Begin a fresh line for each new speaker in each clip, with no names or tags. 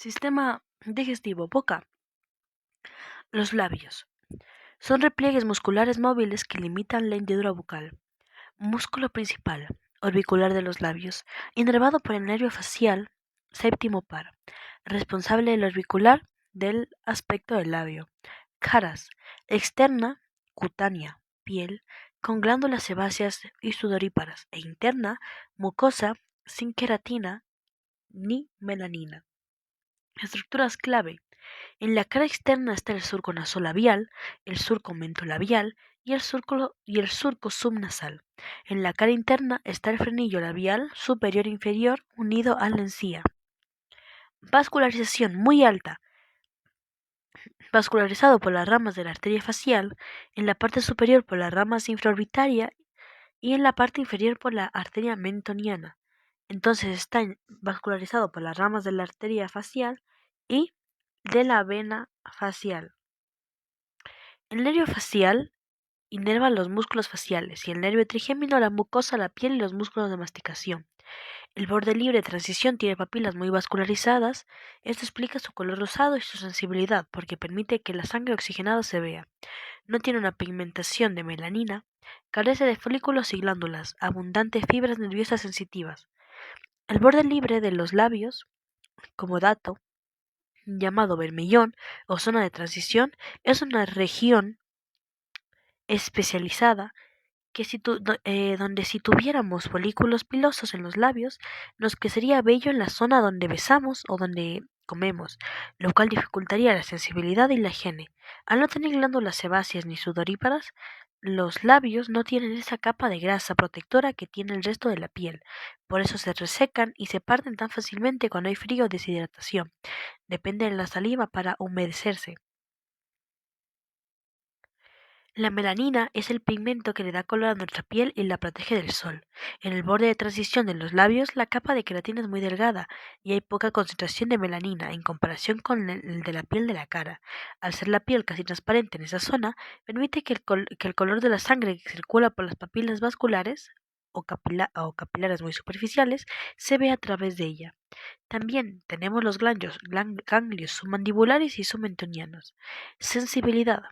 Sistema digestivo, boca. Los labios. Son repliegues musculares móviles que limitan la hendidura bucal. Músculo principal, orbicular de los labios, inervado por el nervio facial séptimo par, responsable del orbicular del aspecto del labio. Caras, externa, cutánea, piel, con glándulas sebáceas y sudoríparas, e interna, mucosa, sin queratina ni melanina. Estructuras clave. En la cara externa está el surco nasolabial, el surco mentolabial y el surco subnasal. En la cara interna está el frenillo labial superior e inferior unido a la encía. Vascularización muy alta. Vascularizado por las ramas de la arteria facial, en la parte superior por las ramas infraorbitaria y en la parte inferior por la arteria mentoniana. Entonces está vascularizado por las ramas de la arteria facial y de la vena facial. El nervio facial inerva los músculos faciales y el nervio trigémino la mucosa, la piel y los músculos de masticación. El borde libre de transición tiene papilas muy vascularizadas. Esto explica su color rosado y su sensibilidad porque permite que la sangre oxigenada se vea. No tiene una pigmentación de melanina. Carece de folículos y glándulas. Abundantes fibras nerviosas sensitivas. El borde libre de los labios, como dato, llamado bermellón o zona de transición, es una región especializada que donde si tuviéramos folículos pilosos en los labios, nos crecería vello en la zona donde besamos o donde comemos, lo cual dificultaría la sensibilidad y la higiene. Al no tener glándulas sebáceas ni sudoríparas, los labios no tienen esa capa de grasa protectora que tiene el resto de la piel. Por eso se resecan y se parten tan fácilmente cuando hay frío o deshidratación. Depende de la saliva para humedecerse. La melanina es el pigmento que le da color a nuestra piel y la protege del sol. En el borde de transición de los labios, la capa de queratina es muy delgada y hay poca concentración de melanina en comparación con el de la piel de la cara. Al ser la piel casi transparente en esa zona, permite que el color de la sangre que circula por las papilas vasculares o capilares muy superficiales se ve a través de ella. También tenemos los ganglios submandibulares y submentonianos. Sensibilidad.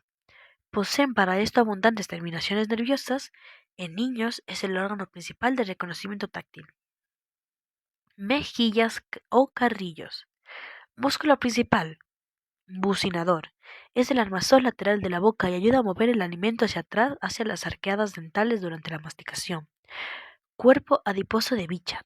Poseen para esto abundantes terminaciones nerviosas. En niños es el órgano principal de reconocimiento táctil. Mejillas o carrillos. Músculo principal. Bucinador. Es el armazón lateral de la boca y ayuda a mover el alimento hacia atrás hacia las arqueadas dentales durante la masticación. Cuerpo adiposo de Bichat.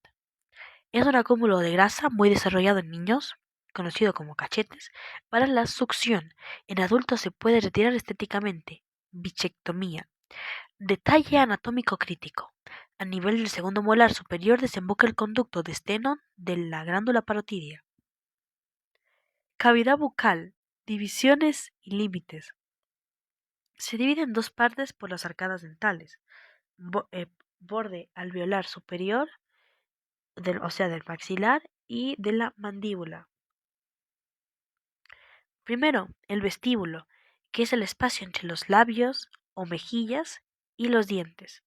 Es un acúmulo de grasa muy desarrollado en niños, conocido como cachetes, para la succión. En adultos se puede retirar estéticamente. Bichectomía. Detalle anatómico crítico. A nivel del segundo molar superior desemboca el conducto de Stenón de la glándula parotidia. Cavidad bucal. Divisiones y límites. Se divide en dos partes por las arcadas dentales. Borde alveolar superior, del maxilar y de la mandíbula. Primero, el vestíbulo, que es el espacio entre los labios o mejillas y los dientes.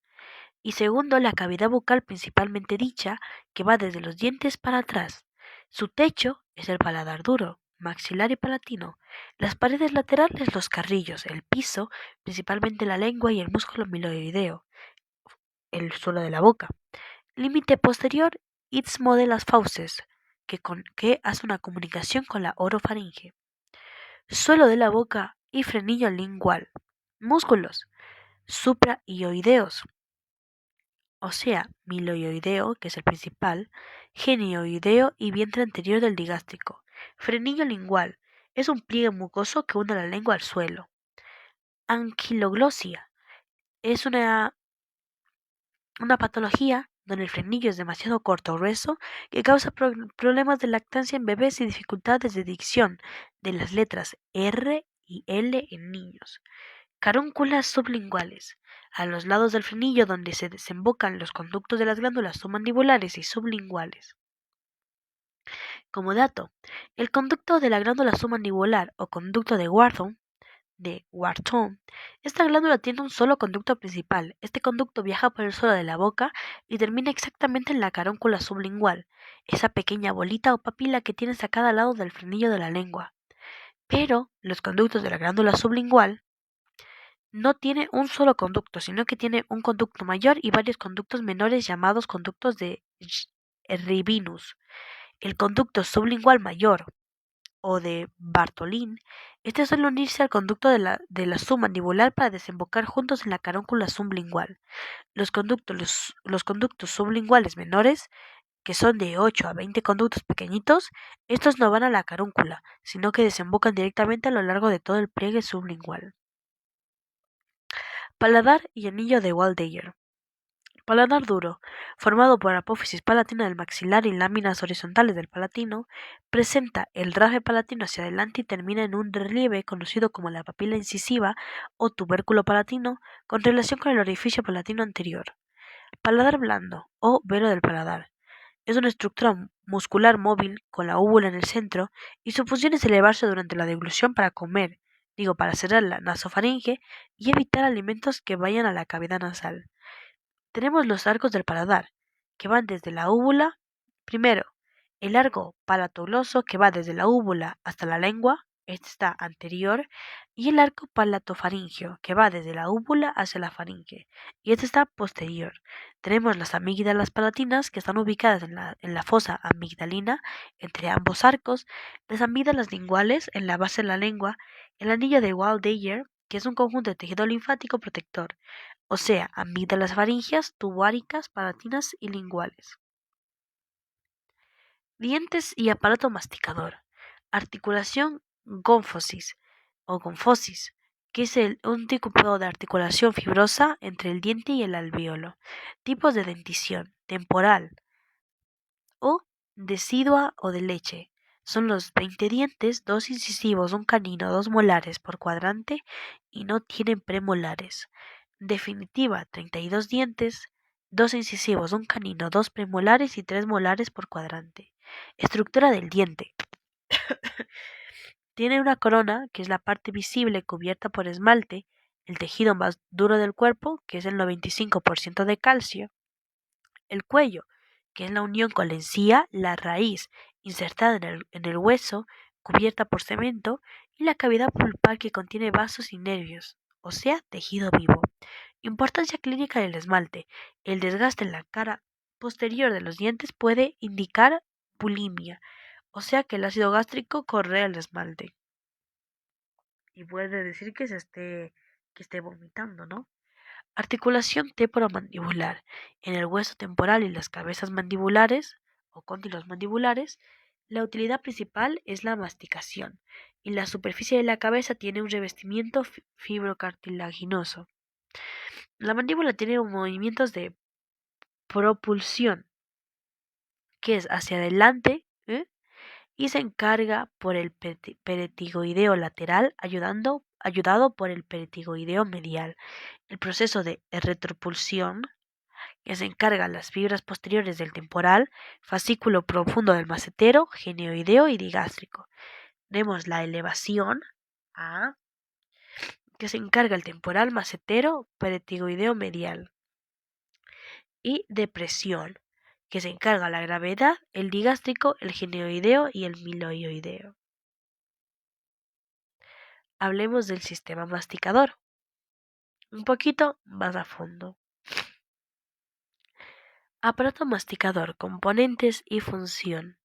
Y segundo, la cavidad bucal principalmente dicha, que va desde los dientes para atrás. Su techo es el paladar duro, maxilar y palatino. Las paredes laterales, los carrillos. El piso, principalmente la lengua y el músculo miloideo, el suelo de la boca. Límite posterior, istmo de las fauces, que hace una comunicación con la orofaringe. Suelo de la boca y frenillo lingual. Músculos supraioideos, o sea, miloioideo, que es el principal, genioideo y vientre anterior del digástrico. Frenillo lingual es un pliegue mucoso que une la lengua al suelo. Anquiloglosia es una patología donde el frenillo es demasiado corto o grueso que causa problemas de lactancia en bebés y dificultades de dicción de las letras R y L en niños. Carúnculas sublinguales. A los lados del frenillo donde se desembocan los conductos de las glándulas submandibulares y sublinguales. Como dato, el conducto de la glándula submandibular o conducto de Wharton de Wharton, esta glándula tiene un solo conducto principal. Este conducto viaja por el suelo de la boca y termina exactamente en la caróncula sublingual, esa pequeña bolita o papila que tienes a cada lado del frenillo de la lengua. Pero los conductos de la glándula sublingual no tiene un solo conducto, sino que tiene un conducto mayor y varios conductos menores llamados conductos de Rivinus. El conducto sublingual mayor o de Bartholin, este suele unirse al conducto de la submandibular para desembocar juntos en la caróncula sublingual. Los conductos sublinguales menores, que son de 8 a 20 conductos pequeñitos, estos no van a la carúncula, sino que desembocan directamente a lo largo de todo el pliegue sublingual. Paladar y anillo de Waldeyer. Paladar duro, formado por apófisis palatina del maxilar y láminas horizontales del palatino, presenta el rafe palatino hacia adelante y termina en un relieve conocido como la papila incisiva o tubérculo palatino con relación con el orificio palatino anterior. Paladar blando o velo del paladar. Es una estructura muscular móvil con la úvula en el centro y su función es elevarse durante la deglución para comer, para cerrar la nasofaringe y evitar alimentos que vayan a la cavidad nasal. Tenemos los arcos del paladar, que van desde la úvula. Primero, el arco palatogloso que va desde la úvula hasta la lengua, este está anterior, y el arco palatofaringeo, que va desde la úvula hacia la faringe, y este está posterior. Tenemos las amígdalas palatinas, que están ubicadas en la fosa amigdalina, entre ambos arcos, las amígdalas linguales en la base de la lengua, el anillo de Waldeyer, que es un conjunto de tejido linfático protector, o sea, amígdalas faringeas, tubáricas, palatinas y linguales. Dientes y aparato masticador. Articulación gonfosis o gonfosis, que es un tipo de articulación fibrosa entre el diente y el alvéolo. Tipos de dentición: temporal o decidua o de leche. Son los 20 dientes, 2 incisivos, un canino, 2 molares por cuadrante y no tienen premolares. Definitiva: 32 dientes, 2 incisivos, un canino, 2 premolares y 3 molares por cuadrante. Estructura del diente. Tiene una corona, que es la parte visible cubierta por esmalte, el tejido más duro del cuerpo, que es el 95% de calcio, el cuello, que es la unión con la encía, la raíz insertada en el hueso, cubierta por cemento, y la cavidad pulpar que contiene vasos y nervios, o sea, tejido vivo. Importancia clínica del esmalte. El desgaste en la cara posterior de los dientes puede indicar bulimia, o sea que el ácido gástrico correa el esmalte y puede decir que esté vomitando, ¿no? Articulación temporomandibular. En el hueso temporal y las cabezas mandibulares o cóndilos mandibulares, la utilidad principal es la masticación y la superficie de la cabeza tiene un revestimiento fibrocartilaginoso. La mandíbula tiene movimientos de propulsión, que es hacia adelante, y se encarga por el peritigoideo lateral, ayudado por el peritigoideo medial. El proceso de retropulsión, que se encarga las fibras posteriores del temporal, fascículo profundo del macetero, geneoideo y digástrico. Tenemos la elevación, A, que se encarga el temporal, macetero, peritigoideo medial. Y depresión, que se encarga la gravedad, el digástrico, el geneoideo y el miloioideo. Hablemos del sistema masticador, un poquito más a fondo. Aparato masticador, componentes y función.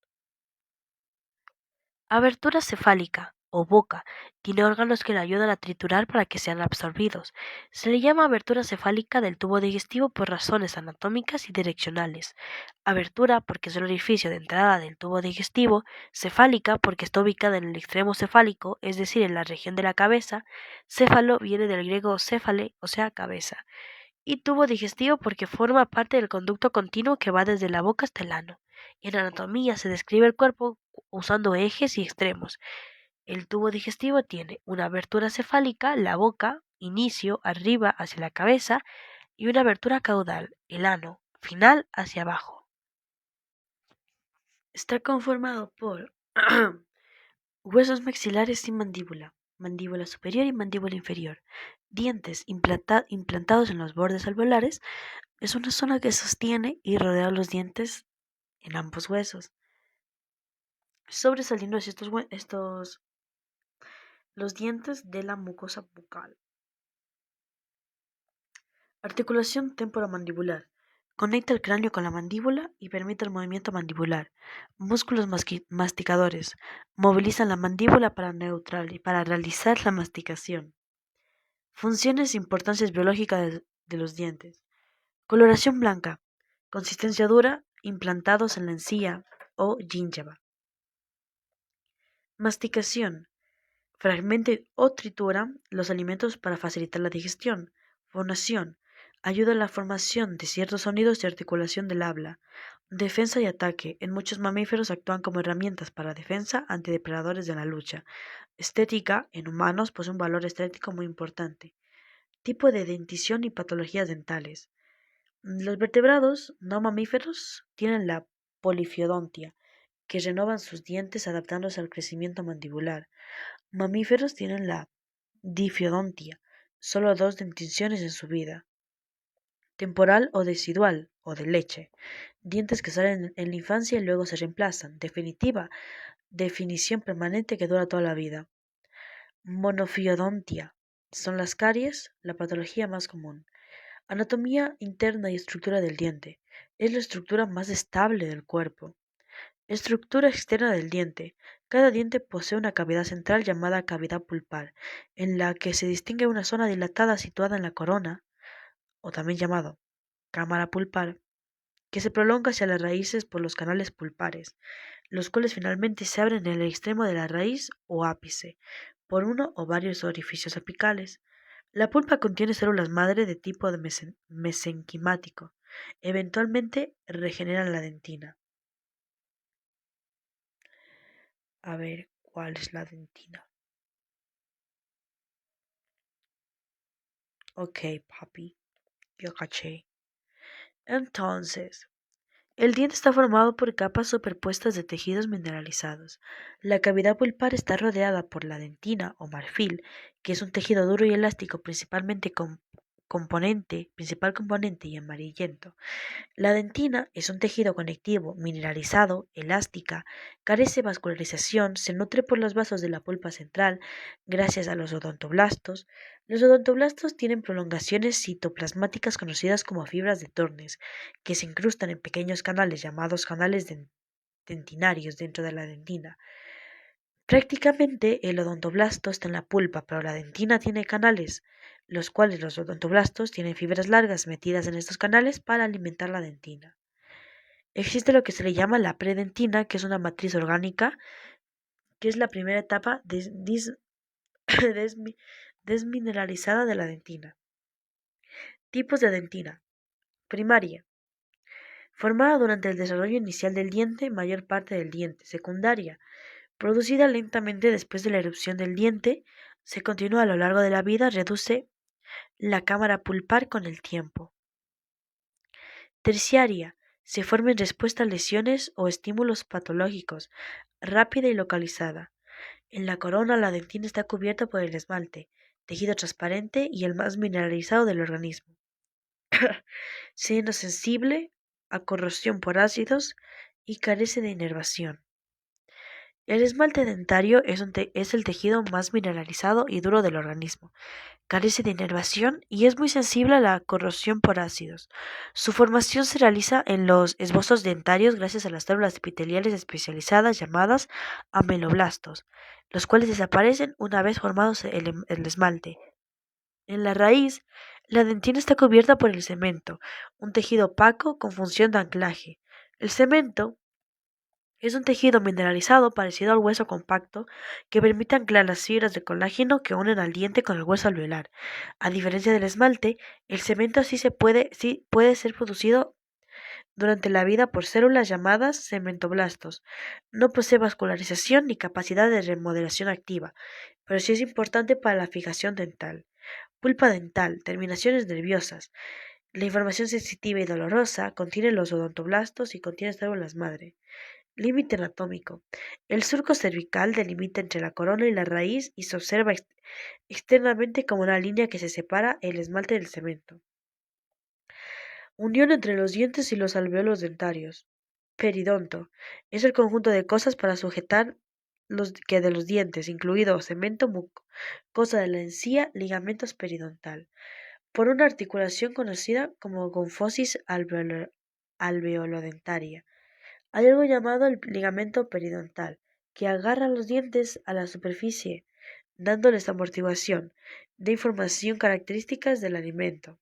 Abertura cefálica o boca. Tiene órganos que le ayudan a triturar para que sean absorbidos. Se le llama abertura cefálica del tubo digestivo por razones anatómicas y direccionales. Abertura porque es el orificio de entrada del tubo digestivo. Cefálica porque está ubicada en el extremo cefálico, es decir, en la región de la cabeza. Céfalo viene del griego céfale, o sea, cabeza. Y tubo digestivo porque forma parte del conducto continuo que va desde la boca hasta el ano. En anatomía se describe el cuerpo usando ejes y extremos. El tubo digestivo tiene una abertura cefálica, la boca, inicio, arriba hacia la cabeza, y una abertura caudal, el ano, final hacia abajo. Está conformado por huesos maxilares y mandíbula. mandíbula superior y mandíbula inferior. Dientes implantados en los bordes alveolares es una zona que sostiene y rodea los dientes en ambos huesos. Sobresaliendo los dientes de la mucosa bucal. Articulación temporomandibular. Conecta el cráneo con la mandíbula y permite el movimiento mandibular. Músculos masticadores. Movilizan la mandíbula para realizar la masticación. Funciones e importancias biológicas de los dientes. Coloración blanca. Consistencia dura, implantados en la encía o gingiva. Masticación. Fragmenta o tritura los alimentos para facilitar la digestión. Fonación. Ayuda a la formación de ciertos sonidos y articulación del habla. Defensa y ataque. En muchos mamíferos actúan como herramientas para defensa ante depredadores de la lucha. Estética. En humanos posee un valor estético muy importante. Tipo de dentición y patologías dentales. Los vertebrados no mamíferos tienen la polifiodontia, que renovan sus dientes adaptándose al crecimiento mandibular. Mamíferos tienen la difiodontia, solo dos denticiones en su vida. Temporal o decidual, o de leche. Dientes que salen en la infancia y luego se reemplazan. Definición permanente que dura toda la vida. Monofiodontia. Son las caries, la patología más común. Anatomía interna y estructura del diente. Es la estructura más estable del cuerpo. Estructura externa del diente. Cada diente posee una cavidad central llamada cavidad pulpar, en la que se distingue una zona dilatada situada en la corona, o también llamado cámara pulpar, que se prolonga hacia las raíces por los canales pulpares, los cuales finalmente se abren en el extremo de la raíz o ápice, por uno o varios orificios apicales. La pulpa contiene células madre de tipo mesenquimático. Eventualmente regeneran la dentina. A ver, ¿cuál es la dentina? Ok, papi, yo caché. Entonces, el diente está formado por capas superpuestas de tejidos mineralizados. La cavidad pulpar está rodeada por la dentina o marfil, que es un tejido duro y elástico principal componente y amarillento. La dentina es un tejido conectivo, mineralizado, elástica, carece de vascularización, se nutre por los vasos de la pulpa central, gracias a los odontoblastos. Los odontoblastos tienen prolongaciones citoplasmáticas conocidas como fibras de Tornes, que se incrustan en pequeños canales llamados canales dentinarios dentro de la dentina. Prácticamente el odontoblasto está en la pulpa, pero la dentina tiene canales, los cuales los odontoblastos tienen fibras largas metidas en estos canales para alimentar la dentina. Existe lo que se le llama la predentina, que es una matriz orgánica, que es la primera etapa desmineralizada de la dentina. Tipos de dentina. Primaria. Formada durante el desarrollo inicial del diente, mayor parte del diente. Secundaria. Producida lentamente después de la erupción del diente, se continúa a lo largo de la vida, reduce la cámara pulpar con el tiempo. Terciaria. Se forma en respuesta a lesiones o estímulos patológicos, rápida y localizada. En la corona la dentina está cubierta por el esmalte, tejido transparente y el más mineralizado del organismo, siendo sensible a corrosión por ácidos y carece de inervación. El esmalte dentario es el tejido más mineralizado y duro del organismo. Carece de inervación y es muy sensible a la corrosión por ácidos. Su formación se realiza en los esbozos dentarios gracias a las células epiteliales especializadas llamadas ameloblastos, los cuales desaparecen una vez formados el esmalte. En la raíz, la dentina está cubierta por el cemento, un tejido opaco con función de anclaje. El cemento es un tejido mineralizado parecido al hueso compacto que permite anclar las fibras de colágeno que unen al diente con el hueso alveolar. A diferencia del esmalte, el cemento sí puede ser producido durante la vida por células llamadas cementoblastos. No posee vascularización ni capacidad de remodelación activa, pero sí es importante para la fijación dental. Pulpa dental, terminaciones nerviosas. La información sensitiva y dolorosa contiene los odontoblastos y contiene células madre. Límite anatómico. El surco cervical delimita entre la corona y la raíz y se observa externamente como una línea que se separa el esmalte del cemento. Unión entre los dientes y los alvéolos dentarios. Periodonto. Es el conjunto de cosas para sujetar los que de los dientes, incluido cemento, mucosa de la encía, ligamentos periodontal, por una articulación conocida como confosis alveolodentaria. Hay algo llamado el ligamento periodontal, que agarra los dientes a la superficie, dándoles amortiguación, de información características del alimento,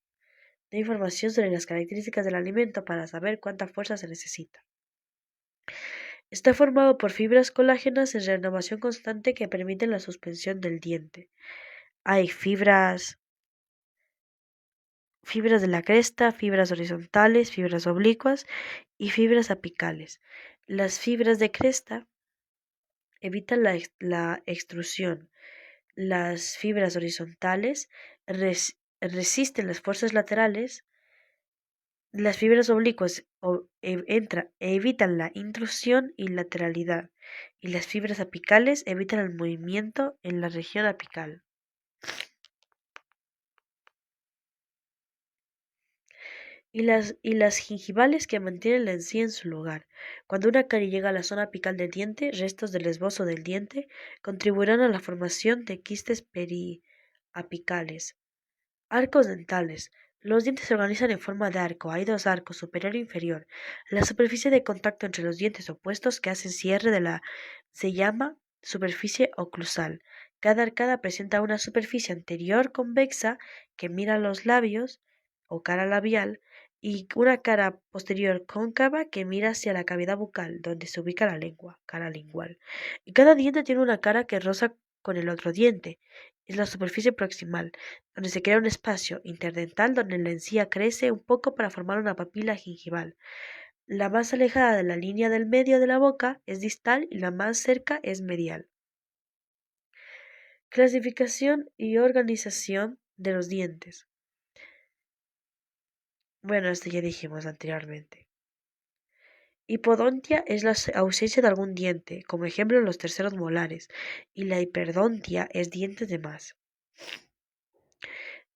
de información sobre las características del alimento para saber cuánta fuerza se necesita. Está formado por fibras colágenas en renovación constante que permiten la suspensión del diente. Hay fibras de la cresta, fibras horizontales, fibras oblicuas y fibras apicales. Las fibras de cresta evitan la extrusión. Las fibras horizontales resisten las fuerzas laterales. Las fibras oblicuas evitan la intrusión y lateralidad, y las fibras apicales evitan el movimiento en la región apical. Y las gingivales que mantienen la encía en su lugar. Cuando una carie llega a la zona apical del diente, restos del esbozo del diente contribuirán a la formación de quistes periapicales. Arcos dentales. Los dientes se organizan en forma de arco. Hay dos arcos, superior e inferior. La superficie de contacto entre los dientes opuestos que hacen cierre se llama superficie oclusal. Cada arcada presenta una superficie anterior convexa que mira los labios o cara labial y una cara posterior cóncava que mira hacia la cavidad bucal, donde se ubica la lengua, cara lingual. Y cada diente tiene una cara que roza con el otro diente. Es la superficie proximal, donde se crea un espacio interdental donde la encía crece un poco para formar una papila gingival. La más alejada de la línea del medio de la boca es distal y la más cerca es medial. Clasificación y organización de los dientes. Bueno, esto ya dijimos anteriormente. Hipodontia es la ausencia de algún diente, como ejemplo los terceros molares, y la hiperdontia es dientes de más.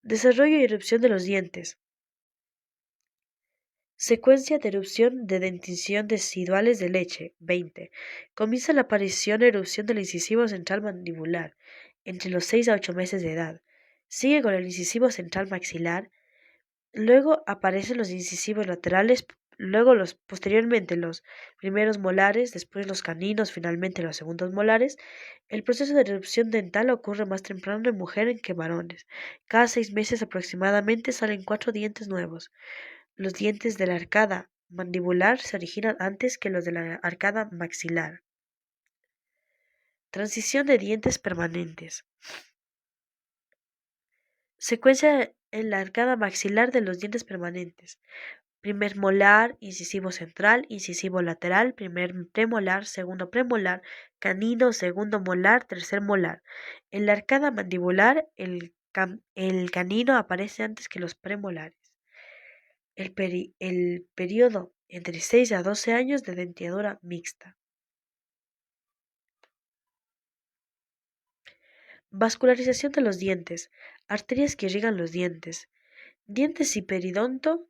Desarrollo y erupción de los dientes. Secuencia de erupción de dentición deciduales de leche. 20. Comienza la aparición e erupción del incisivo central mandibular entre los 6 a 8 meses de edad. Sigue con el incisivo central maxilar. Luego aparecen los incisivos laterales, posteriormente los primeros molares, después los caninos, finalmente los segundos molares. El proceso de erupción dental ocurre más temprano en mujeres que varones. Cada 6 meses aproximadamente salen 4 dientes nuevos. Los dientes de la arcada mandibular se originan antes que los de la arcada maxilar. Transición de dientes permanentes. Secuencia en la arcada maxilar de los dientes permanentes. Primer molar, incisivo central, incisivo lateral, primer premolar, segundo premolar, canino, segundo molar, tercer molar. En la arcada mandibular, el canino aparece antes que los premolares. El periodo entre 6 a 12 años de dentadura mixta. Vascularización de los dientes. Arterias que irrigan los dientes. Dientes y periodonto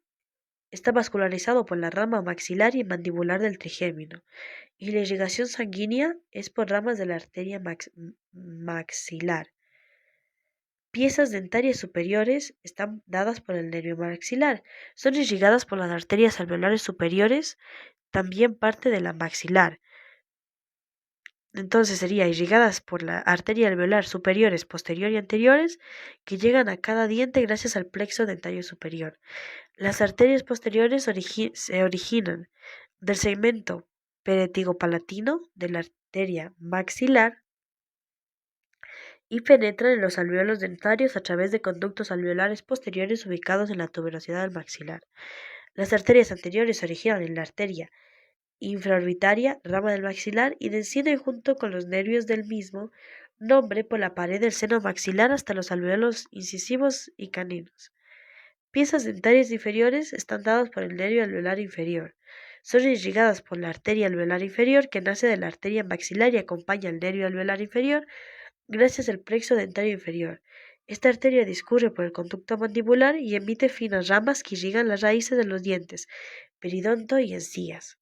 está vascularizado por la rama maxilar y mandibular del trigémino, y la irrigación sanguínea es por ramas de la arteria maxilar. Piezas dentarias superiores están dadas por el nervio maxilar. Son irrigadas por las arterias alveolares superiores, también parte de la maxilar. Entonces sería irrigadas por la arteria alveolar superiores, posterior y anteriores, que llegan a cada diente gracias al plexo dentario superior. Las arterias posteriores se originan del segmento peretigopalatino de la arteria maxilar y penetran en los alvéolos dentarios a través de conductos alveolares posteriores ubicados en la tuberosidad del maxilar. Las arterias anteriores se originan en la arteria infraorbitaria, rama del maxilar, y descienden junto con los nervios del mismo nombre por la pared del seno maxilar hasta los alvéolos incisivos y caninos. Piezas dentarias inferiores están dadas por el nervio alveolar inferior. Son irrigadas por la arteria alveolar inferior que nace de la arteria maxilar y acompaña al nervio alveolar inferior gracias al plexo dentario inferior. Esta arteria discurre por el conducto mandibular y emite finas ramas que irrigan las raíces de los dientes, periodonto y encías.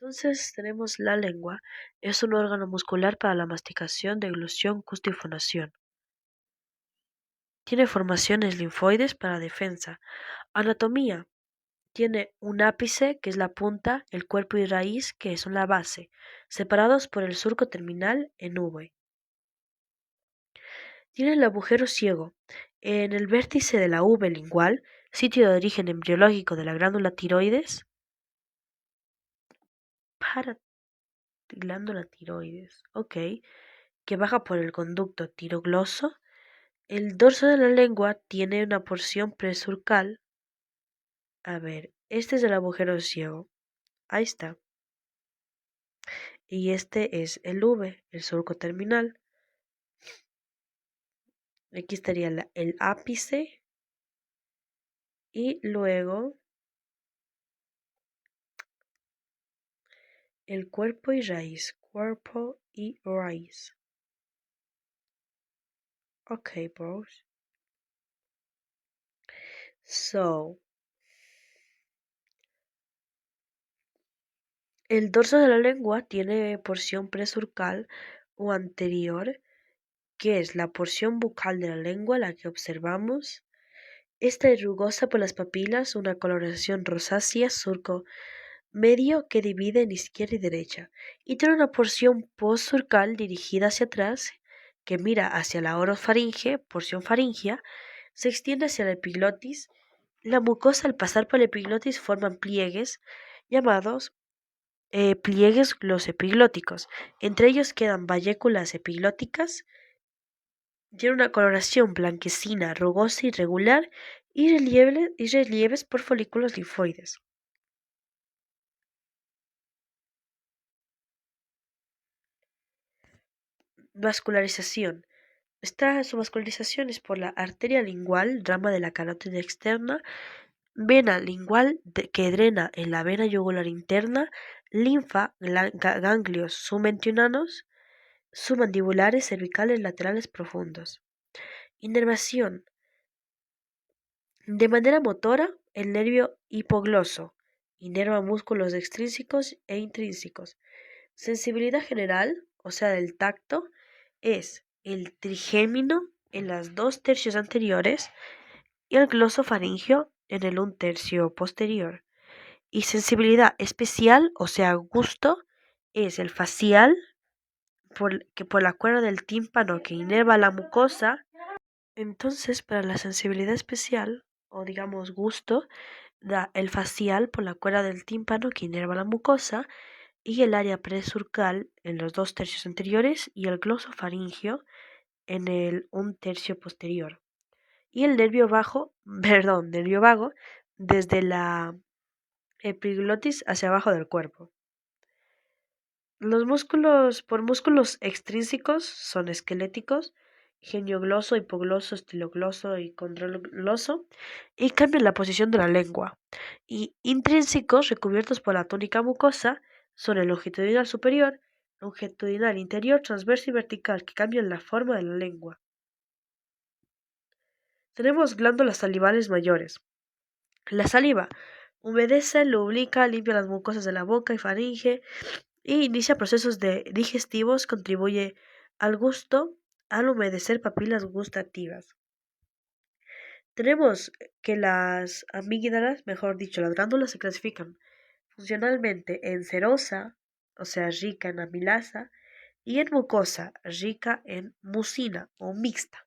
Entonces tenemos la lengua, es un órgano muscular para la masticación, deglución, gusto y fonación. Tiene formaciones linfoides para defensa. Anatomía. Tiene un ápice, que es la punta, el cuerpo y raíz, que son la base, separados por el surco terminal en V. Tiene el agujero ciego. En el vértice de la V lingual, sitio de origen embriológico de la glándula tiroides, para glándula tiroides, ok, que baja por el conducto tirogloso. El dorso de la lengua tiene una porción presurcal. A ver, este es el agujero ciego. Ahí está. Y este es el V, el surco terminal. Aquí estaría el ápice y luego el cuerpo y raíz. Cuerpo y raíz. Ok, bros. So, el dorso de la lengua tiene porción presurcal o anterior, que es la porción bucal de la lengua, la que observamos. Esta es rugosa por las papilas, una coloración rosácea, surco medio que divide en izquierda y derecha, y tiene una porción postsurcal dirigida hacia atrás, que mira hacia la orofaringe, porción faringea, se extiende hacia la epiglotis. La mucosa al pasar por la epiglotis forman pliegues llamados pliegues glosoepiglóticos. Entre ellos quedan valléculas epiglóticas. Tiene una coloración blanquecina, rugosa, irregular y relieves por folículos linfoides. Vascularización. Su vascularización es por la arteria lingual, rama de la carótida externa, vena lingual que drena en la vena yugular interna, linfa, ganglios submentionanos, submandibulares, cervicales, laterales profundos. Inervación. De manera motora, el nervio hipogloso inerva músculos extrínsecos e intrínsecos. Sensibilidad general, o sea, del tacto, es el trigémino en las 2/3 anteriores y el glosofaringio en el 1/3 posterior. Y sensibilidad especial, o sea, gusto, es el facial, que por la cuerda del tímpano que inerva la mucosa. Entonces, para la sensibilidad especial, o digamos gusto, da el facial por la cuerda del tímpano que inerva la mucosa y el área presurcal en los 2/3 anteriores y el glosofaringio en el 1/3 posterior. Y el nervio bajo, perdón, nervio vago, desde la epiglotis hacia abajo del cuerpo. Los músculos, por músculos extrínsecos, son esqueléticos, geniogloso, hipogloso, estilogloso y condrogloso, y cambian la posición de la lengua. Y intrínsecos, recubiertos por la túnica mucosa, son el longitudinal superior, longitudinal interior, transverso y vertical, que cambian la forma de la lengua. Tenemos glándulas salivales mayores. La saliva humedece, lubrica, limpia las mucosas de la boca y faringe y inicia procesos digestivos, contribuye al gusto al humedecer papilas gustativas. Tenemos que las amígdalas, mejor dicho, las glándulas se clasifican funcionalmente en serosa, o sea, rica en amilasa, y en mucosa, rica en mucina o mixta.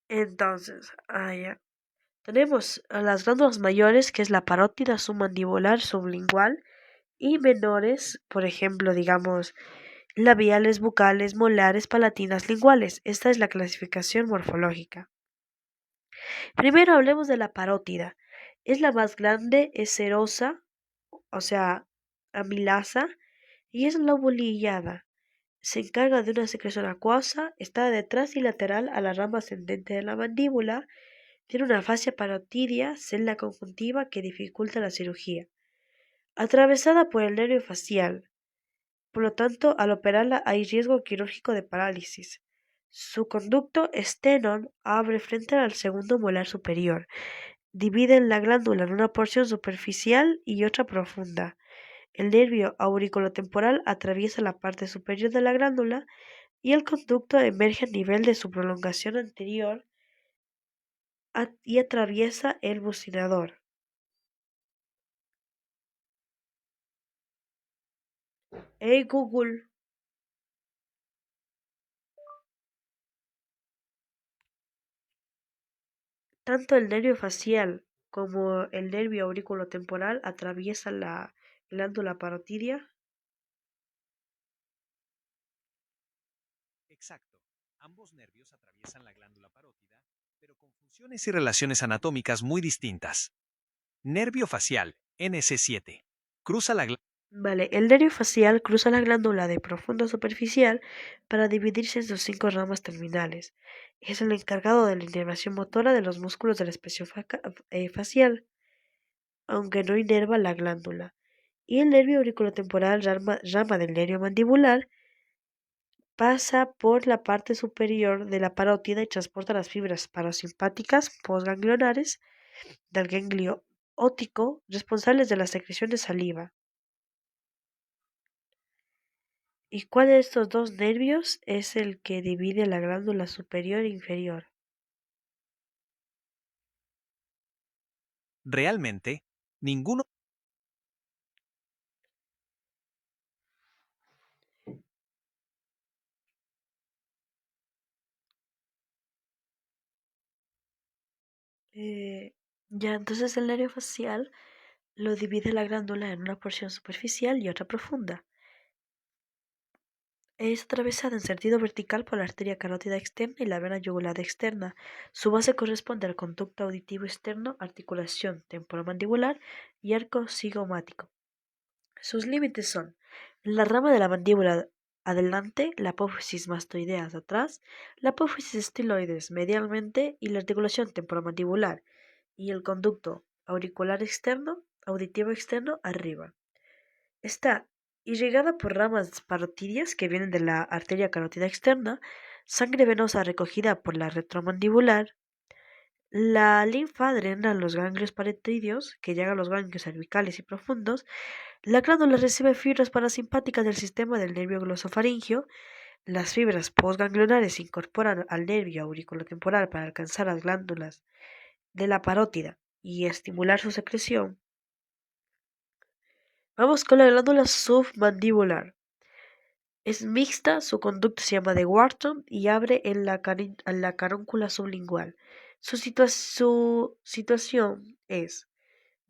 Entonces, tenemos a las glándulas mayores, que es la parótida, submandibular, sublingual, y menores, por ejemplo, digamos, labiales, bucales, molares, palatinas, linguales. Esta es la clasificación morfológica. Primero hablemos de la parótida. Es la más grande, es serosa, o sea, amilasa, y es lobulillada. Se encarga de una secreción acuosa, está detrás y lateral a la rama ascendente de la mandíbula, tiene una fascia parotidia, celda conjuntiva que dificulta la cirugía, atravesada por el nervio facial. Por lo tanto, al operarla hay riesgo quirúrgico de parálisis. Su conducto esternón abre frente al segundo molar superior. Dividen la glándula en una porción superficial y otra profunda. El nervio auriculotemporal atraviesa la parte superior de la glándula y el conducto emerge a nivel de su prolongación anterior y atraviesa el bucinador. Hey Google, tanto el nervio facial como el nervio auriculotemporal atraviesan la glándula parotidia.
Exacto. Ambos nervios atraviesan la glándula parótida, pero con funciones y relaciones anatómicas muy distintas. Nervio facial, NC7. Cruza la glándula.
Vale, el nervio facial cruza la glándula de profundo a superficial para dividirse en sus 5 ramas terminales. Es el encargado de la inervación motora de los músculos de la expresión facial, aunque no inerva la glándula. Y el nervio auriculotemporal, rama del nervio mandibular, pasa por la parte superior de la parótida y transporta las fibras parasimpáticas postganglionares del ganglio óptico responsables de la secreción de saliva. ¿Y cuál de estos dos nervios es el que divide la glándula superior e inferior?
Realmente, ninguno.
Eh, ya, entonces el nervio facial lo divide la glándula en una porción superficial y otra profunda. Es atravesada en sentido vertical por la arteria carótida externa y la vena yugular externa. Su base corresponde al conducto auditivo externo, articulación temporomandibular y arco cigomático. Sus límites son la rama de la mandíbula adelante, la apófisis mastoidea atrás, la apófisis estiloides medialmente y la articulación temporomandibular y el conducto auricular externo, auditivo externo arriba. Está irrigada por ramas parotidias que vienen de la arteria carótida externa, sangre venosa recogida por la retromandibular, la linfa drena los ganglios parotidios que llegan a los ganglios cervicales y profundos, la glándula recibe fibras parasimpáticas del sistema del nervio glosofaringeo, las fibras postganglionares se incorporan al nervio auriculotemporal para alcanzar las glándulas de la parótida y estimular su secreción. Vamos con la glándula submandibular. Es mixta, su conducto se llama de Wharton y abre en la carúncula sublingual. Su situación es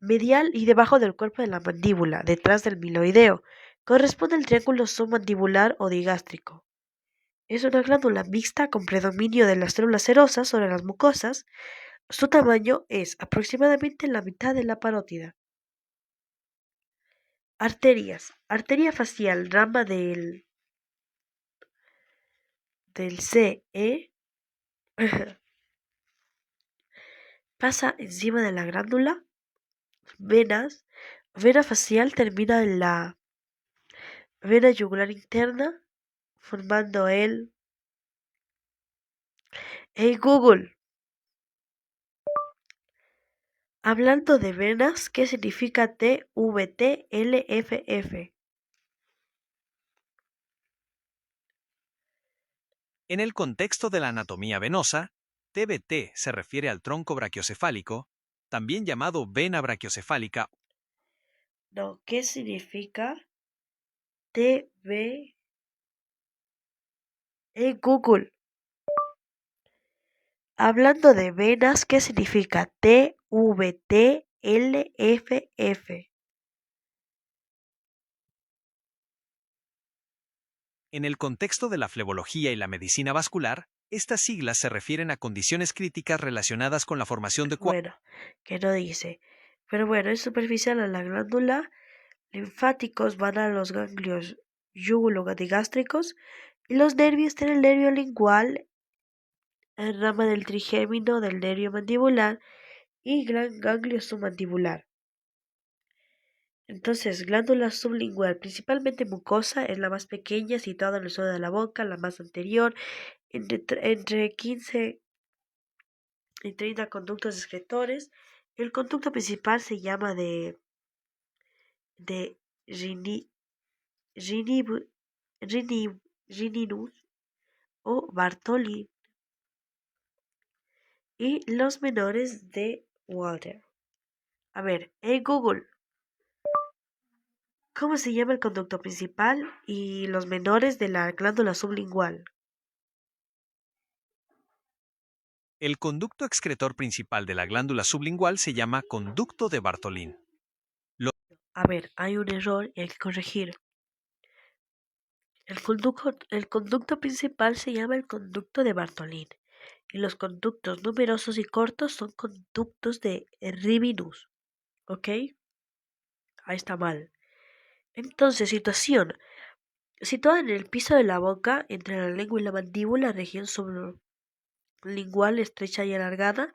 medial y debajo del cuerpo de la mandíbula, detrás del miloideo. Corresponde al triángulo submandibular o digástrico. Es una glándula mixta con predominio de las células serosas sobre las mucosas. Su tamaño es aproximadamente la mitad de la parótida. Arterias. Arteria facial, rama del CE, pasa encima de la glándula. Venas. Vena facial termina en la vena yugular interna, formando el... Hey Google, hablando de venas, ¿qué significa TVT-LFF?
En el contexto de la anatomía venosa, TBT se refiere al tronco brachiocefálico, también llamado vena brachiocefálica.
No, ¿qué significa TV? Hey Google, hablando de venas, ¿qué significa TVT-LFF?
En el contexto de la flebología y la medicina vascular, estas siglas se refieren a condiciones críticas relacionadas con la formación de
Bueno, que no dice. Pero bueno, es superficial a la glándula. Linfáticos van a los ganglios yugulogástricos, y los nervios tienen el nervio lingual, rama del trigémino del nervio mandibular y gran ganglio submandibular. Entonces, glándula sublingual, principalmente mucosa, es la más pequeña, situada en el suelo de la boca, la más anterior, entre 15 y 30 conductos excretores. El conducto principal se llama de Rini- Rinib- Rininus o Bartoli, y los menores de Walter. A ver, en Google, ¿cómo se llama el conducto principal y los menores de la glándula sublingual?
El conducto excretor principal de la glándula sublingual se llama conducto de Bartolín.
A ver, hay un error y hay que corregir. El conducto principal se llama el conducto de Bartolín y los conductos numerosos y cortos son conductos de Rivinus. ¿Ok? Ahí está mal. Entonces, situación. Situada en el piso de la boca, entre la lengua y la mandíbula, región sublingual estrecha y alargada,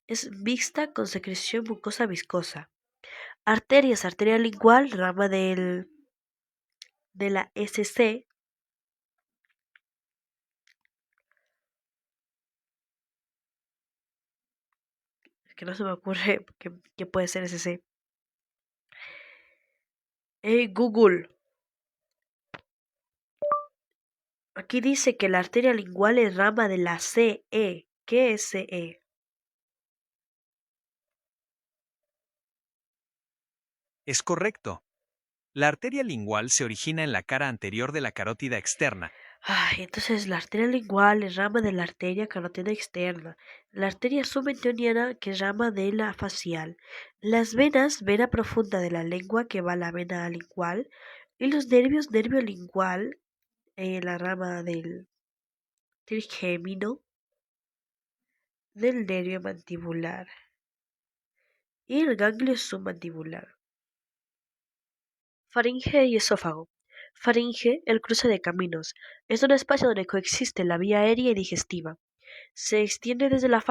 es mixta con secreción mucosa viscosa. Arterias, arteria lingual, rama de la SC, que no se me ocurre que puede ser SC. Google. Aquí dice que la arteria lingual es rama de la CE. ¿Qué es CE?
Es correcto. La arteria lingual se origina en la cara anterior de la carótida externa.
Ay, entonces la arteria lingual es rama de la arteria carótida externa. La arteria submentioniana que es rama de la facial. Las venas, vena profunda de la lengua que va a la vena lingual. Y los nervios, nervio lingual, la rama del trigémino del nervio mandibular. Y el ganglio submandibular. Faringe y esófago. Faringe, el cruce de caminos, es un espacio donde coexiste la vía aérea y digestiva. Se extiende desde la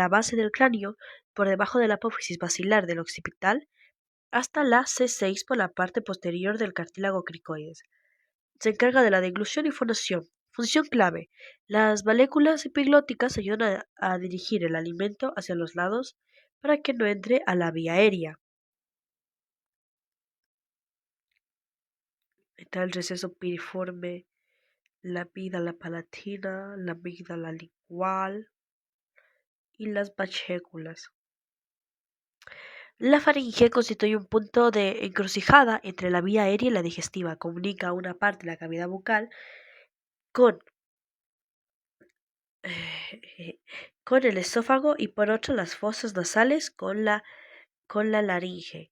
base del cráneo, por debajo de la apófisis basilar del occipital, hasta la C6 por la parte posterior del cartílago cricoides. Se encarga de la deglución y fonación. Función clave. Las moléculas epiglóticas ayudan a dirigir el alimento hacia los lados para que no entre a la vía aérea. Está el receso piriforme, la amígdala palatina, la amígdala lingual y las bachéculas. La faringe constituye un punto de encrucijada entre la vía aérea y la digestiva. Comunica una parte de la cavidad bucal con, con el esófago y por otra las fosas nasales con la laringe.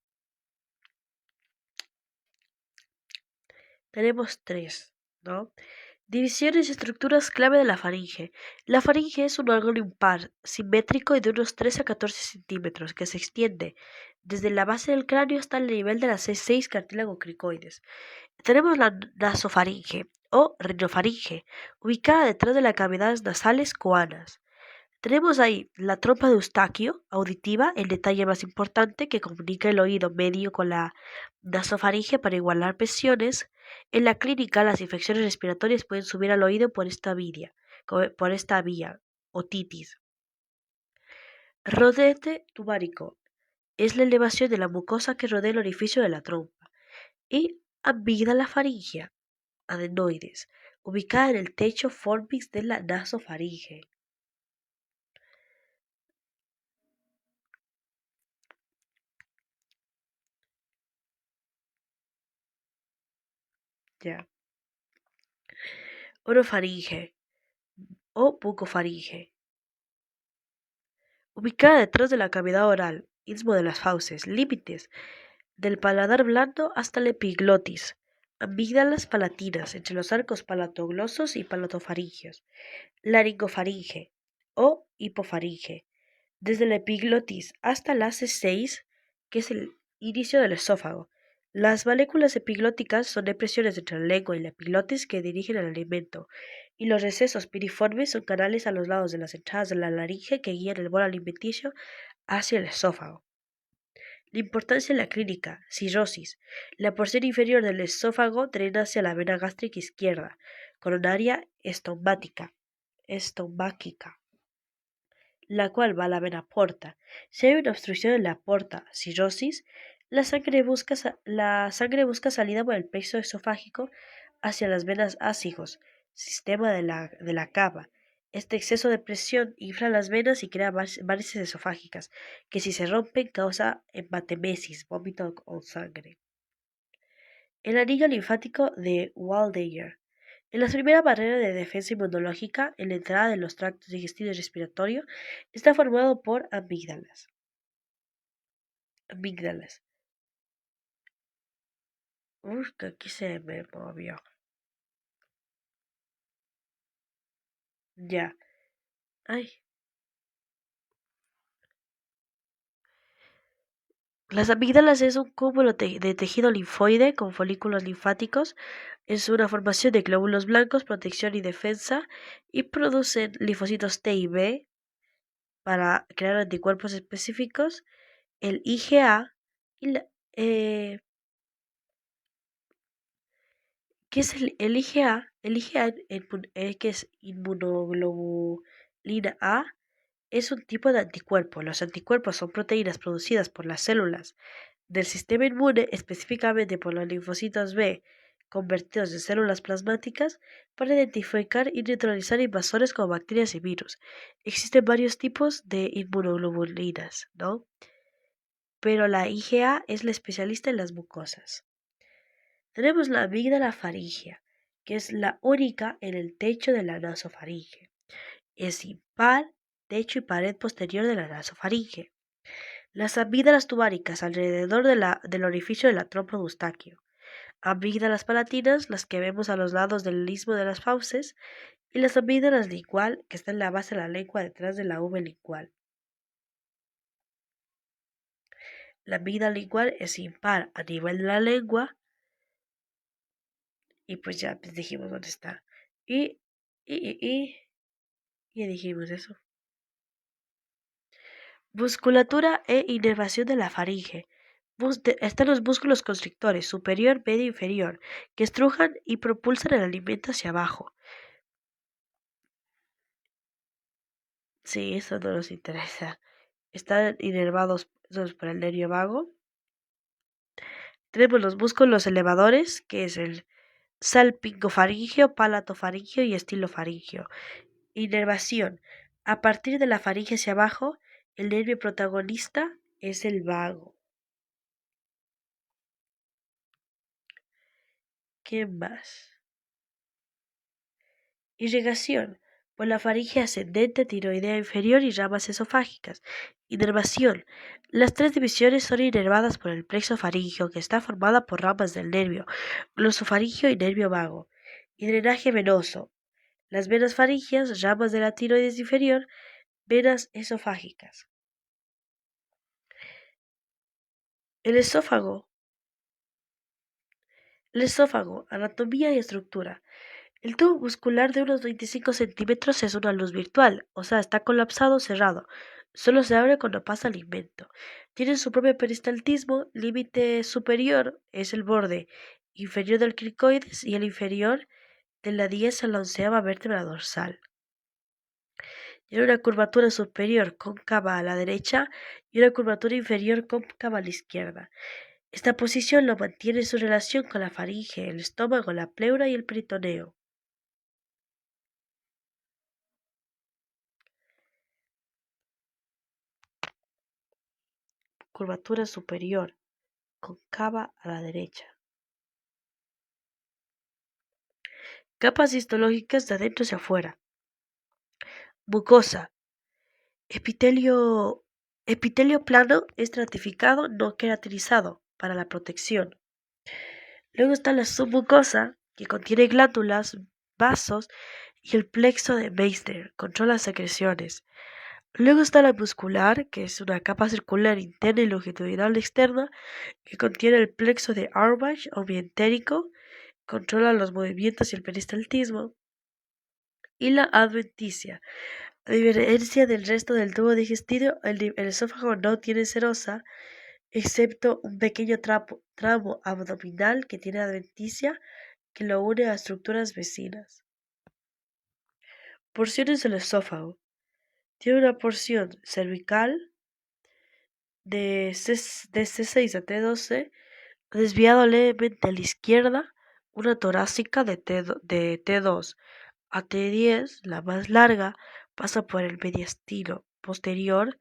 Tenemos tres, ¿no? Divisiones y estructuras clave de la faringe. La faringe es un órgano impar, simétrico y de unos 3 a 14 centímetros, que se extiende desde la base del cráneo hasta el nivel de las C6 cartílago cricoides. Tenemos la nasofaringe o rinofaringe, ubicada detrás de las cavidades nasales coanas. Tenemos ahí la trompa de Eustaquio, auditiva, el detalle más importante que comunica el oído medio con la nasofaringe para igualar presiones. En la clínica, las infecciones respiratorias pueden subir al oído por esta vía, otitis. Rodete tubárico es la elevación de la mucosa que rodea el orificio de la trompa. Y amígdala faringea, adenoides, ubicada en el techo fornix de la nasofaringe. Ya. Orofaringe o bucofaringe, ubicada detrás de la cavidad oral, istmo de las fauces, límites del paladar blando hasta la epiglotis, amígdalas palatinas entre los arcos palatoglosos y palatofaringeos, laringofaringe o hipofaringe, desde la epiglotis hasta la C6, que es el inicio del esófago, Las moléculas epiglóticas son depresiones entre la lengua y la epiglotis que dirigen el alimento, y los recesos piriformes son canales a los lados de las entradas de la laringe que guían el bolo alimenticio hacia el esófago. La importancia en la clínica: cirrosis. La porción inferior del esófago drena hacia la vena gástrica izquierda, coronaria estomáquica, la cual va a la vena porta. Si hay una obstrucción en la porta, cirrosis, la sangre busca salida por el plexo esofágico hacia las venas ácigos, sistema de la cava. Este exceso de presión infla las venas y crea varices esofágicas, que si se rompen causa hematemesis, vómito o sangre. El anillo linfático de Waldeyer. En la primera barrera de defensa inmunológica, en la entrada de los tractos digestivo y respiratorio, está formado por amígdalas. Que aquí se me movió. Ya. Ay. Las amígdalas es un cúmulo de tejido linfoide con folículos linfáticos. Es una formación de glóbulos blancos, protección y defensa, y producen linfocitos T y B para crear anticuerpos específicos. El IgA y la, ¿qué es el IgA? El IgA, que es inmunoglobulina A, es un tipo de anticuerpo. Los anticuerpos son proteínas producidas por las células del sistema inmune, específicamente por los linfocitos B, convertidos en células plasmáticas, para identificar y neutralizar invasores como bacterias y virus. Existen varios tipos de inmunoglobulinas, ¿no? Pero la IgA es la especialista en las mucosas. Tenemos la amígdala faríngea, que es la única en el techo de la nasofaringe. Es impar, techo y pared posterior de la nasofaringe. Las amígdalas tubáricas alrededor del orificio de la trompa de Eustaquio. Amígdalas palatinas, las que vemos a los lados del istmo de las fauces, y las amígdalas lingual, que están en la base de la lengua detrás de la uve lingual. La amígdala lingual es impar a nivel de la lengua, y pues ya dijimos dónde está. Y dijimos eso. Musculatura e inervación de la faringe. Están los músculos constrictores, superior, medio e inferior, que estrujan y propulsan el alimento hacia abajo. Sí, eso no nos interesa. Están inervados por el nervio vago. Tenemos los músculos elevadores, que es el salpingofaringio, palatofaringio y estilofaringio. Inervación. A partir de la faringe hacia abajo, el nervio protagonista es el vago. ¿Qué más? Irrigación. Por la faringe ascendente, tiroidea inferior y ramas esofágicas. Inervación. Las tres divisiones son inervadas por el plexo faríngeo, que está formada por ramas del nervio glosofaríngeo y nervio vago. Y drenaje venoso. Las venas faríngeas, ramas de la tiroides inferior, venas esofágicas. El esófago. Anatomía y estructura. El tubo muscular de unos 25 centímetros es una luz virtual, o sea, está colapsado o cerrado. Solo se abre cuando pasa alimento. Tiene su propio peristaltismo. Límite superior es el borde inferior del cricoides y el inferior de la 10 a la 11ª vértebra dorsal. Tiene una curvatura superior cóncava a la derecha y una curvatura inferior cóncava a la izquierda. Esta posición lo mantiene en su relación con la faringe, el estómago, la pleura y el peritoneo. Curvatura superior cóncava a la derecha. Capas histológicas de adentro hacia afuera. Mucosa. Epitelio plano estratificado no queratinizado para la protección. Luego está la submucosa, que contiene glándulas, vasos y el plexo de Meissner, controla las secreciones. Luego está la muscular, que es una capa circular interna y longitudinal externa que contiene el plexo de Auerbach o mientérico, controla los movimientos y el peristaltismo. Y la adventicia. A diferencia del resto del tubo digestivo, el esófago no tiene serosa, excepto un pequeño tramo abdominal que tiene adventicia que lo une a estructuras vecinas. Porciones del esófago. Tiene una porción cervical de C6 a T12, desviado levemente a la izquierda, una torácica de T2 a T10, la más larga, pasa por el mediastino posterior,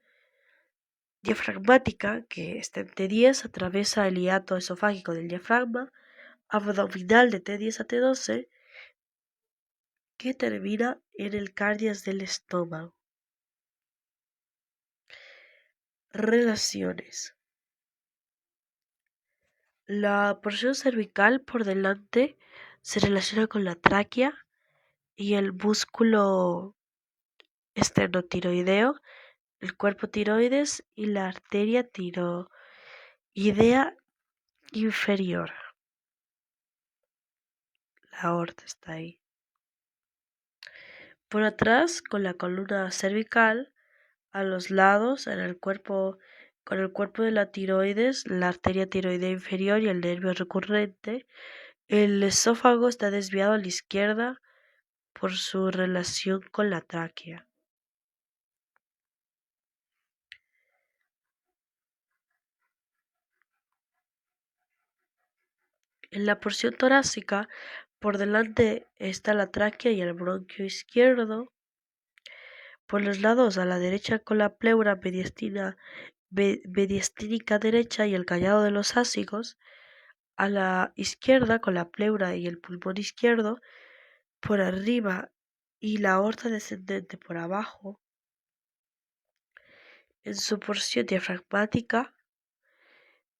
diafragmática, que está en T10, atraviesa el hiato esofágico del diafragma, abdominal de T10 a T12, que termina en el cardias del estómago. Relaciones. La porción cervical por delante se relaciona con la tráquea y el músculo esternotiroideo, el cuerpo tiroides y la arteria tiroidea inferior. La aorta está ahí. Por atrás, con la columna cervical, a los lados, con el cuerpo de la tiroides, la arteria tiroidea inferior y el nervio recurrente, el esófago está desviado a la izquierda por su relación con la tráquea. En la porción torácica, por delante está la tráquea y el bronquio izquierdo. Por los lados, a la derecha con la pleura mediastínica derecha y el callado de los ásicos. A la izquierda con la pleura y el pulmón izquierdo. Por arriba y la aorta descendente por abajo. En su porción diafragmática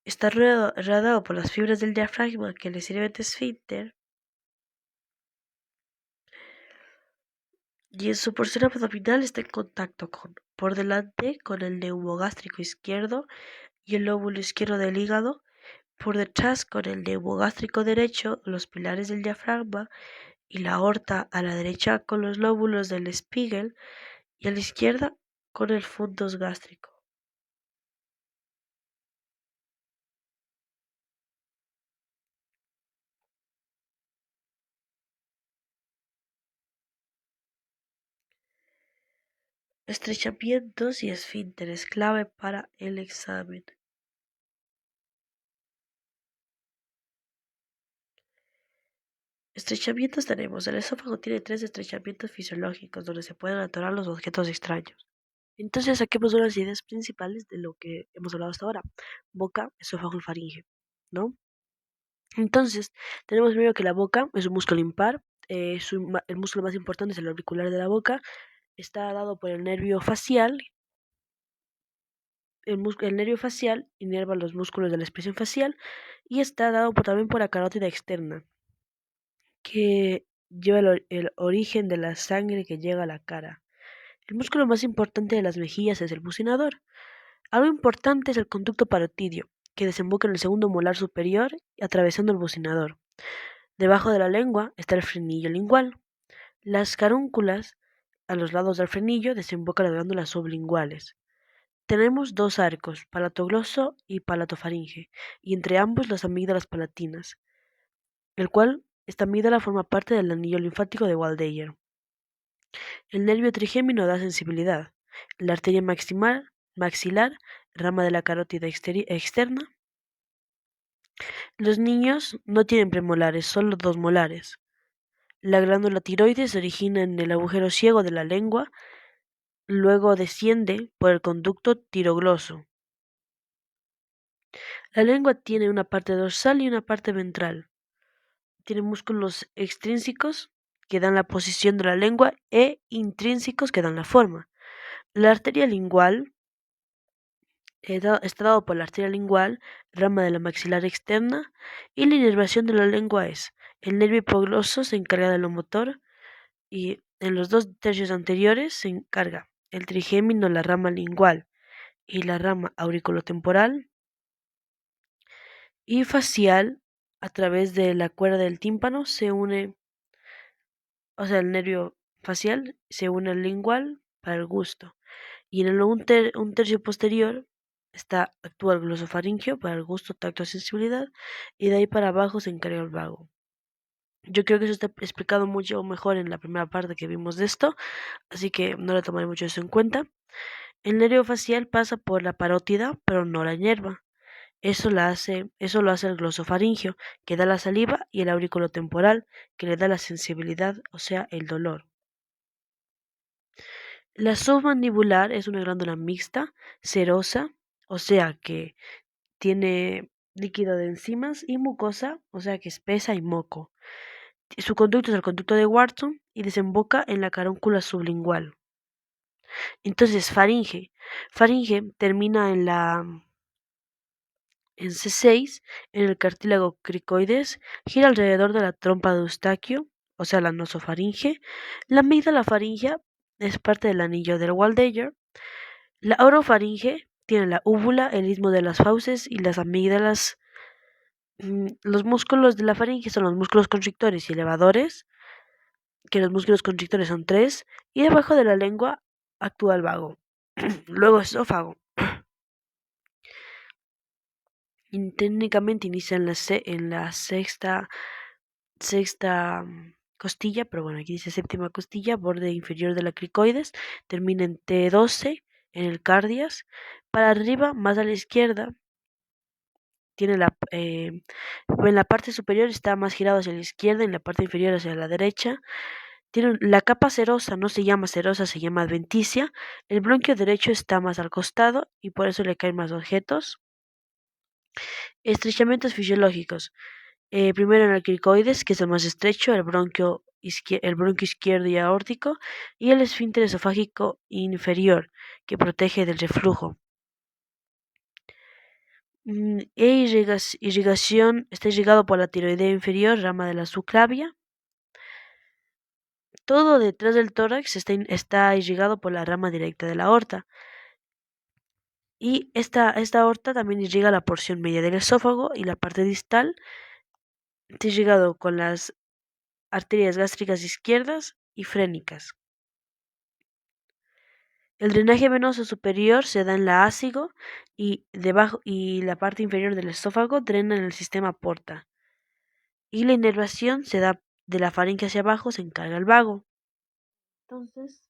está rodeado por las fibras del diafragma que le sirven de esfínter. Y en su porción abdominal está en contacto por delante con el neumogástrico izquierdo y el lóbulo izquierdo del hígado, por detrás con el neumogástrico derecho, los pilares del diafragma y la aorta, a la derecha con los lóbulos del Spiegel y a la izquierda con el fundus gástrico. Estrechamientos y esfínteres clave para el examen. Estrechamientos tenemos. El esófago tiene 3 estrechamientos fisiológicos donde se pueden atorar los objetos extraños. Entonces saquemos unas ideas principales de lo que hemos hablado hasta ahora. Boca, esófago y faringe, ¿no? Entonces, tenemos primero que la boca es un músculo impar. El músculo más importante es el auricular de la boca. Está dado por el nervio facial. El nervio facial inerva los músculos de la expresión facial y está dado también por la carótida externa, que lleva el origen de la sangre que llega a la cara. El músculo más importante de las mejillas es el bucinador. Algo importante es el conducto parotidio, que desemboca en el segundo molar superior atravesando el bucinador. Debajo de la lengua está el frenillo lingual. Las carúnculas a los lados del frenillo desembocan las glándulas sublinguales. Tenemos dos arcos, palatogloso y palatofaringe, y entre ambos las amígdalas palatinas, esta amígdala forma parte del anillo linfático de Waldeyer. El nervio trigémino da sensibilidad. La arteria maxilar, rama de la carótida externa. Los niños no tienen premolares, solo 2 molares. La glándula tiroides se origina en el agujero ciego de la lengua, luego desciende por el conducto tirogloso. La lengua tiene una parte dorsal y una parte ventral. Tiene músculos extrínsecos que dan la posición de la lengua e intrínsecos que dan la forma. La arteria lingual está dado por la arteria lingual, rama de la maxilar externa, y la inervación de la lengua es el nervio hipogloso se encarga de lo motor y en los 2 tercios anteriores se encarga el trigémino, la rama lingual y la rama auriculotemporal y facial a través de la cuerda del tímpano se une, o sea, el nervio facial se une al lingual para el gusto. Y en un tercio posterior actúa el glosofaringio para el gusto, tacto, sensibilidad, y de ahí para abajo se encarga el vago. Yo creo que eso está explicado mucho mejor en la primera parte que vimos de esto, así que no le tomaré mucho eso en cuenta. El nervio facial pasa por la parótida, pero no la inerva. Eso lo hace el glosofaringio, que da la saliva, y el aurículo temporal, que le da la sensibilidad, o sea, el dolor. La submandibular es una glándula mixta, serosa, o sea que tiene líquido de enzimas, y mucosa, o sea que espesa y moco. Su conducto es el conducto de Wharton y desemboca en la caróncula sublingual. Entonces, faringe. Faringe termina en C6, en el cartílago cricoides, gira alrededor de la trompa de Eustaquio, o sea, la nosofaringe. La amígdala faríngea es parte del anillo del Waldeyer. La orofaringe tiene la úvula, el istmo de las fauces y las amígdalas. Los músculos de la faringe son los músculos constrictores y elevadores, que los músculos constrictores son tres, y debajo de la lengua actúa el vago. Luego esófago. Técnicamente inicia en la sexta costilla, pero bueno, aquí dice séptima costilla, borde inferior de la cricoides, termina en T12, en el cardias. Para arriba, más a la izquierda, tiene en la parte superior está más girado hacia la izquierda, en la parte inferior hacia la derecha. Tiene la capa serosa, no se llama serosa, se llama adventicia. El bronquio derecho está más al costado y por eso le caen más objetos. Estrechamientos fisiológicos. Primero en el cricoides, que es el más estrecho, el bronquio izquierdo y aórtico, y el esfínter esofágico inferior, que protege del reflujo. Irrigación está irrigado por la tiroidea inferior, rama de la subclavia. Todo detrás del tórax está irrigado por la rama directa de la aorta. Y esta aorta también irriga la porción media del esófago y la parte distal está irrigado con las arterias gástricas izquierdas y frénicas. El drenaje venoso superior se da en la ácigo y la parte inferior del esófago drena en el sistema porta. Y la inervación se da de la faringe hacia abajo, se encarga el vago. Entonces,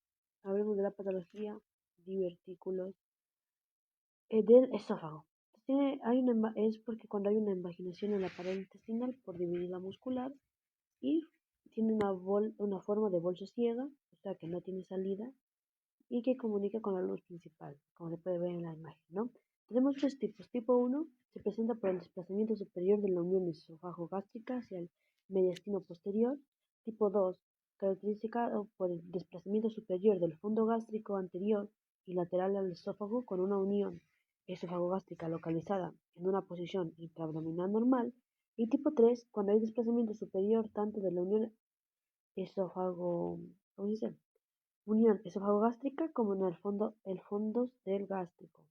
hablemos de la patología divertículos del esófago. Es porque cuando hay una invaginación en la pared intestinal por debilidad muscular y tiene una forma de bolsa ciega, o sea que no tiene salida y que comunica con la luz principal, como se puede ver en la imagen, ¿no? Tenemos tres tipos. Tipo uno se presenta por el desplazamiento superior de la unión esófago-gástrica hacia el mediastino posterior. Tipo 2, caracterizado por el desplazamiento superior del fondo gástrico anterior y lateral al esófago con una unión esófago-gástrica localizada en una posición intraabdominal normal. Y tipo 3, cuando hay desplazamiento superior tanto de la unión esófago, ¿cómo se dice? Unión esofagogástrica como en el fondo del gástrico.